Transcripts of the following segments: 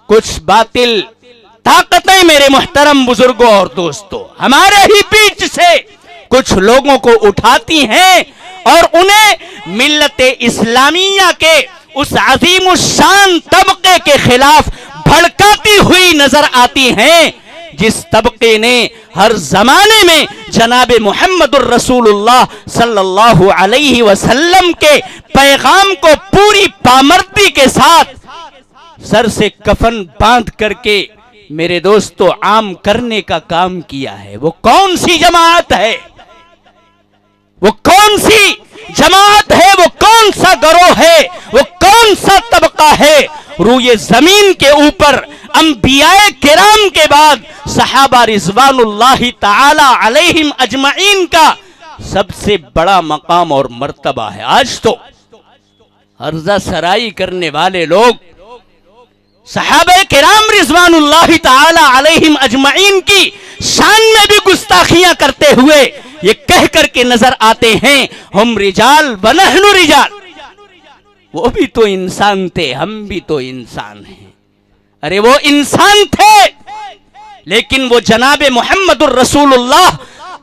کچھ باطل طاقتیں میرے محترم بزرگوں اور دوستوں ہمارے ہی بیچ سے کچھ لوگوں کو اٹھاتی ہیں اور انہیں ملت اسلامیہ کے اس عظیم الشان طبقے کے خلاف بھڑکاتی ہوئی نظر آتی ہیں جس طبقے نے ہر زمانے میں جناب محمد الرسول اللہ صلی اللہ علیہ وسلم کے پیغام کو پوری پامردی کے ساتھ سر سے کفن باندھ کر کے میرے دوستو عام کرنے کا کام کیا ہے۔ وہ کون سی جماعت ہے، وہ کون سی جماعت ہے، وہ کون سا گروہ ہے، وہ کون سا طبقہ ہے روئے زمین کے اوپر انبیاء کرام کے بعد صحابہ رضوان اللہ تعالی علیہم اجمعین کا سب سے بڑا مقام اور مرتبہ ہے۔ آج تو عرضہ سرائی کرنے والے لوگ صحابہ کرام رضوان اللہ تعالی علیہم اجمعین کی شان میں بھی گستاخیاں کرتے ہوئے یہ کہہ کر کے نظر آتے ہیں ہم رجال ونحن رجال۔ وہ بھی تو انسان تھے، ہم بھی تو انسان ہیں۔ ارے وہ انسان تھے لیکن وہ جناب محمد الرسول اللہ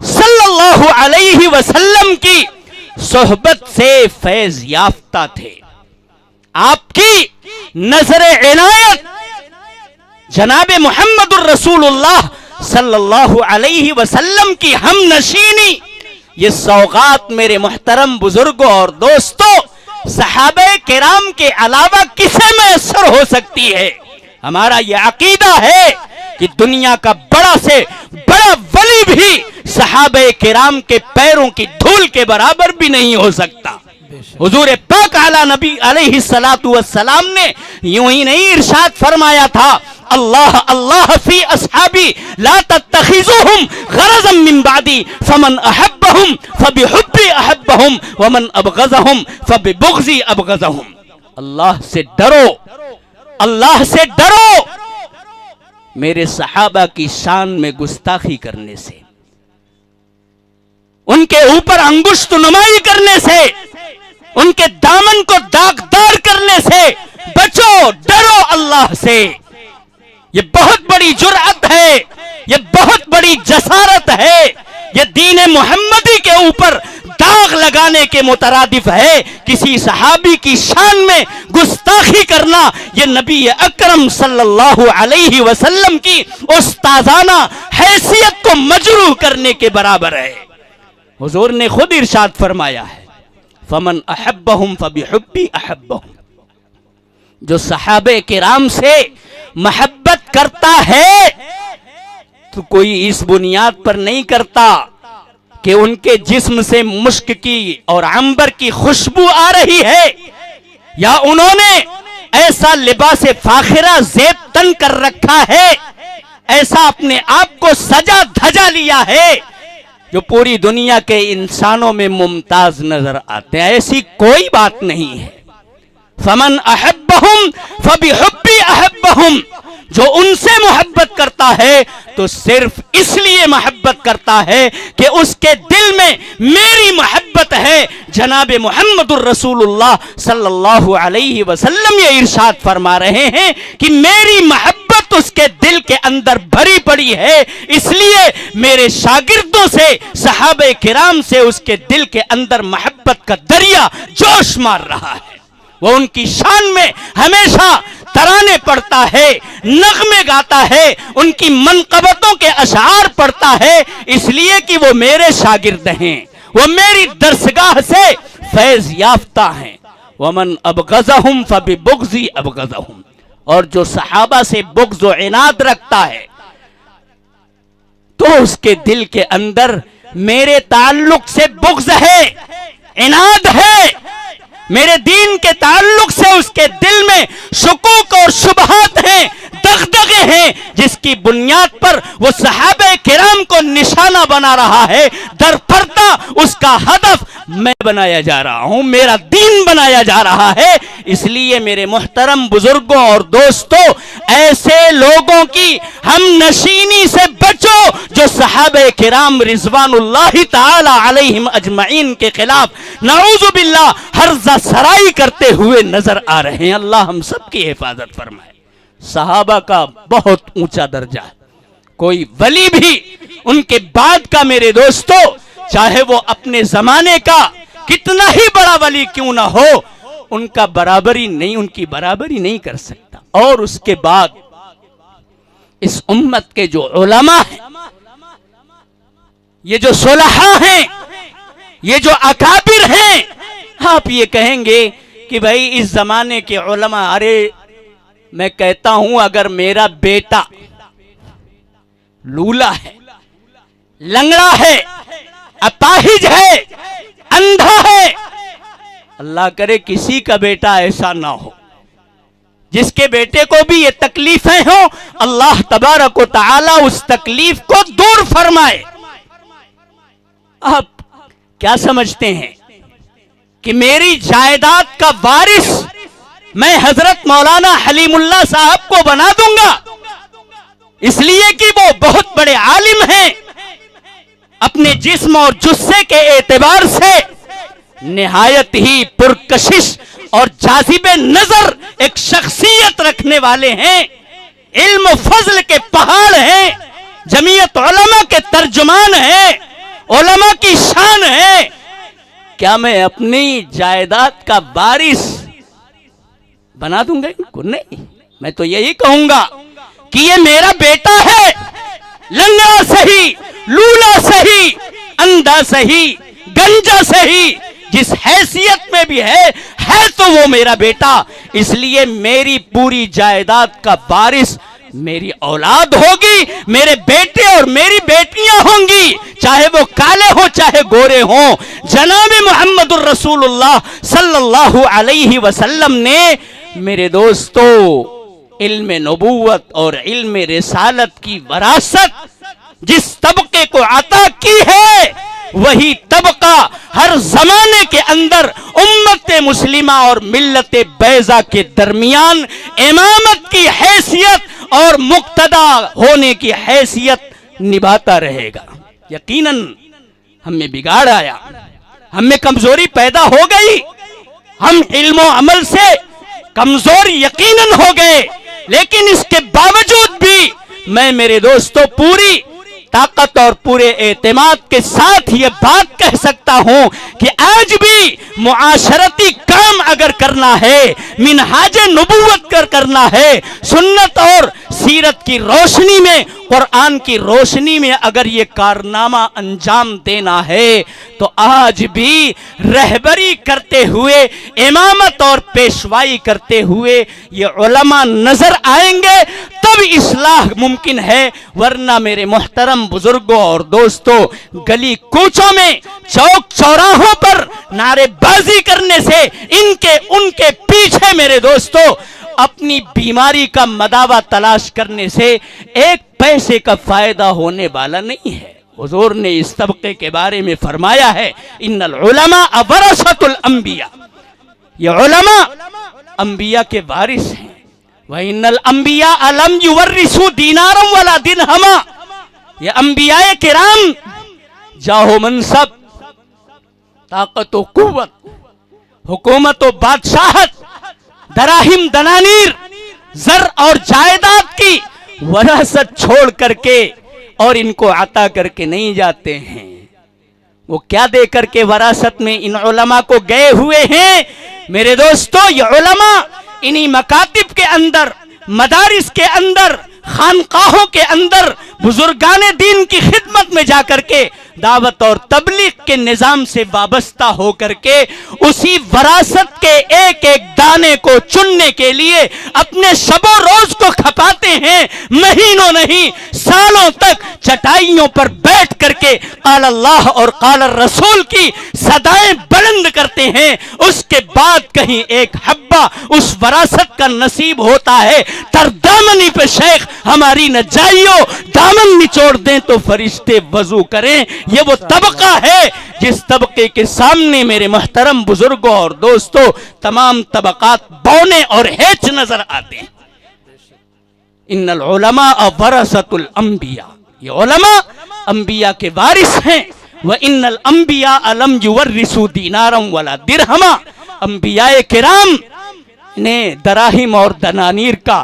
صلی اللہ علیہ وسلم کی صحبت سے فیض یافتہ تھے۔ آپ کی نظر عنایت جناب محمد الرسول اللہ صلی اللہ علیہ وسلم کی ہم نشینی، یہ سوغات میرے محترم بزرگوں اور دوستوں صحابہ کرام کے علاوہ کسے میسر ہو سکتی ہے؟ ہمارا یہ عقیدہ ہے کہ دنیا کا بڑا سے بڑا ولی بھی صحابہ کرام کے پیروں کی دھول کے برابر بھی نہیں ہو سکتا۔ حضور پاک اعلی نبی علیہ الصلوۃ والسلام نے یوں ہی نہیں ارشاد فرمایا تھا اللہ اللہ فی اصحابی لا تتخذوہم غرضا من بعدی فمن احبہم فبحبی احبہم ومن ابغضہم فببغضی ابغضہم۔ اللہ سے ڈرو، اللہ سے ڈرو میرے صحابہ کی شان میں گستاخی کرنے سے، ان کے اوپر انگشت نمائی کرنے سے، ان کے دامن کو داغدار کرنے سے بچو، ڈرو اللہ سے۔ یہ بہت بڑی جرأت ہے، یہ بہت بڑی جسارت ہے، یہ دین محمدی کے اوپر داغ لگانے کے مترادف ہے۔ کسی صحابی کی شان میں گستاخی کرنا یہ نبی اکرم صلی اللہ علیہ وسلم کی استاذانہ حیثیت کو مجروح کرنے کے برابر ہے۔ حضور نے خود ارشاد فرمایا ہے فمن احبہم فبحبی احبہم، جو صحابہ کرام سے محبت کرتا ہے تو کوئی اس بنیاد پر نہیں کرتا کہ ان کے جسم سے مشک کی اور عنبر کی خوشبو آ رہی ہے، یا انہوں نے ایسا لباس فاخرہ زیب تن کر رکھا ہے، ایسا اپنے آپ کو سجا دھجا لیا ہے جو پوری دنیا کے انسانوں میں ممتاز نظر آتے ہیں۔ ایسی کوئی بات نہیں ہے۔ فمن احبہم فبحبی احبہم، جو ان سے محبت کرتا ہے تو صرف اس لیے محبت کرتا ہے کہ اس کے دل میں میری محبت ہے۔ جناب محمد الرسول اللہ صلی اللہ علیہ وسلم یہ ارشاد فرما رہے ہیں کہ میری محبت اس کے دل کے اندر بھری پڑی ہے، اس لیے میرے شاگردوں سے صحابہ کرام سے اس کے دل کے اندر محبت کا دریا جوش مار رہا ہے۔ وہ ان کی شان میں ہمیشہ ترانے پڑھتا ہے، نغمے گاتا ہے، ان کی منقبتوں کے اشعار پڑھتا ہے، اس لیے کہ وہ میرے شاگرد ہیں، وہ میری درسگاہ سے فیض یافتہ ہیں۔ ومن ابغضہم فببغضی ابغضہم، اور جو صحابہ سے بغض و عناد رکھتا ہے تو اس کے دل کے اندر میرے تعلق سے بغض ہے، عناد ہے، میرے دین کے تعلق سے اس کے دل میں شکوک اور شبہات ہیں، دغدغے ہیں، جس کی بنیاد پر وہ صحابہ کرام کو نشانہ بنا رہا ہے۔ در پردہ اس کا ہدف میں بنایا جا رہا ہوں، میرا دین بنایا جا رہا ہے۔ اس لیے میرے محترم بزرگوں اور دوستوں، ایسے لوگوں کی ہم نشینی سے بچو جو صحابہ کرام رضوان اللہ تعالی علیہم اجمعین کے خلاف نعوذ باللہ ہرزہ سرائی کرتے ہوئے نظر آ رہے ہیں۔ اللہ ہم سب کی حفاظت فرمائے۔ صحابہ کا بہت اونچا درجہ ہے. کوئی ولی بھی ان کے بعد کا میرے دوستو چاہے وہ اپنے زمانے کا کتنا ہی بڑا ولی کیوں نہ ہو ان کی برابری نہیں کر سکتا. اور اس کے بعد اس امت کے جو علماء ہیں، یہ جو صلحاء ہیں، یہ جو اکابر ہیں، آپ یہ کہیں گے کہ بھائی اس زمانے کے علماء، ارے میں کہتا ہوں اگر میرا بیٹا لولا ہے، لنگڑا ہے، اپاہج ہے، اندھا ہے، اللہ کرے کسی کا بیٹا ایسا نہ ہو جس کے بیٹے کو بھی یہ تکلیفیں ہوں، اللہ تبارک و تعالی اس تکلیف کو دور فرمائے. آپ کیا سمجھتے ہیں کہ میری جائیداد کا وارث میں حضرت مولانا حلیم اللہ صاحب کو بنا دوں گا اس لیے کہ وہ بہت بڑے عالم ہیں، اپنے جسم اور جثے کے اعتبار سے نہایت ہی پرکشش اور جاذب نظر ایک شخصیت رکھنے والے ہیں، علم و فضل کے پہاڑ ہیں، جمعیت علماء کے ترجمان ہیں، علماء کی شان ہے، کیا میں اپنی جائیداد کا وارث بنا دوں گا ان کو؟ نہیں. میں تو یہی کہوں گا کہ یہ میرا بیٹا ہے، لنگڑا سہی، لولا سہی، اندھا سہی، گنجا سہی، جس حیثیت میں بھی ہے تو وہ میرا بیٹا. اس لیے میری پوری جائیداد کا وارث میری اولاد ہوگی، میرے بیٹے اور میری بیٹیاں ہوں گی، چاہے وہ کالے ہوں چاہے گورے ہوں. جناب محمد الرسول اللہ صلی اللہ علیہ وسلم نے میرے دوستو علم نبوت اور علم رسالت کی وراثت جس طبقے کو عطا کی ہے وہی طبقہ ہر زمانے کے اندر امت مسلمہ اور ملت بیضا کے درمیان امامت کی حیثیت اور مقتدا ہونے کی حیثیت نبھاتا رہے گا. یقیناً ہم میں بگاڑ آیا، ہم میں کمزوری پیدا ہو گئی، ہم علم و عمل سے کمزور یقیناً ہو گئے، لیکن اس کے باوجود بھی میں میرے دوستو پوری طاقت اور پورے اعتماد کے ساتھ یہ بات کہہ سکتا ہوں کہ آج بھی معاشرتی کام اگر کرنا ہے، منہاج نبوت کرنا ہے، سنت اور سیرت کی روشنی میں، قرآن کی روشنی میں اگر یہ کارنامہ انجام دینا ہے تو آج بھی رہبری کرتے ہوئے، امامت اور پیشوائی کرتے ہوئے یہ علماء نظر آئیں گے تب اصلاح ممکن ہے. ورنہ میرے محترم بزرگوں اور دوستوں گلی کوچوں میں چوک چوراہوں پر نعرے بازی کرنے سے ان کے پیچھے میرے دوستو اپنی بیماری کا مداوا تلاش کرنے سے ایک پیسے کا فائدہ ہونے والا نہیں ہے. حضور نے اس طبقے کے بارے میں فرمایا ہے ان العلماء ورثۃ الانبیاء، یہ علماء انبیاء کے وارث ہیں. وَإِنَّ الْأَنْبِيَاءَ لَمْ يُوَرِّثُوا دِينَارًا وَلَا دِرْهَمًا، یہ انبیاء کرام جاہ و منصب، طاقت و قوت، حکومت و بادشاہت، دراہم دنانیر، زر اور جائیداد کی وراثت چھوڑ کر کے اور ان کو عطا کر کے نہیں جاتے ہیں. وہ کیا دے کر کے وراثت میں ان علماء کو گئے ہوئے ہیں؟ میرے دوستو یہ علماء انہی مکاتب کے اندر، مدارس کے اندر، خانقاہوں کے اندر بزرگان دین کی خدمت میں جا کر کے دعوت اور تبلیغ کے نظام سے وابستہ ہو کر کے اسی وراثت کے ایک ایک دانے کو چننے کے لیے اپنے شب و روز کو کھپاتے ہیں. مہینوں نہیں سالوں تک چٹائیوں پر بیٹھ کر کے قال اللہ اور قال الرسول کی صدائیں بلند کرتے ہیں. اس کے بعد کہیں ایک حبہ اس وراثت کا نصیب ہوتا ہے. تر دامنی پہ شیخ ہماری نہ جائیو، دامن نچوڑ دیں تو فرشتے وضو کریں. یہ وہ طبقہ ہے جس طبقے کے سامنے میرے محترم بزرگوں اور دوستوں تمام طبقات بونے اور ہیچ نظر آتے ہیں. ان العلماء ورثۃ الانبیاء، یہ علماء انبیاء کے وارث ہیں. وَإِنَّ الْأَنْبِيَاءَ لَمْ يُوَرِّثُوا دِينَارًا وَلَا دِرْهَمًا، انبیاء کرام نے دراہم اور دنانیر کا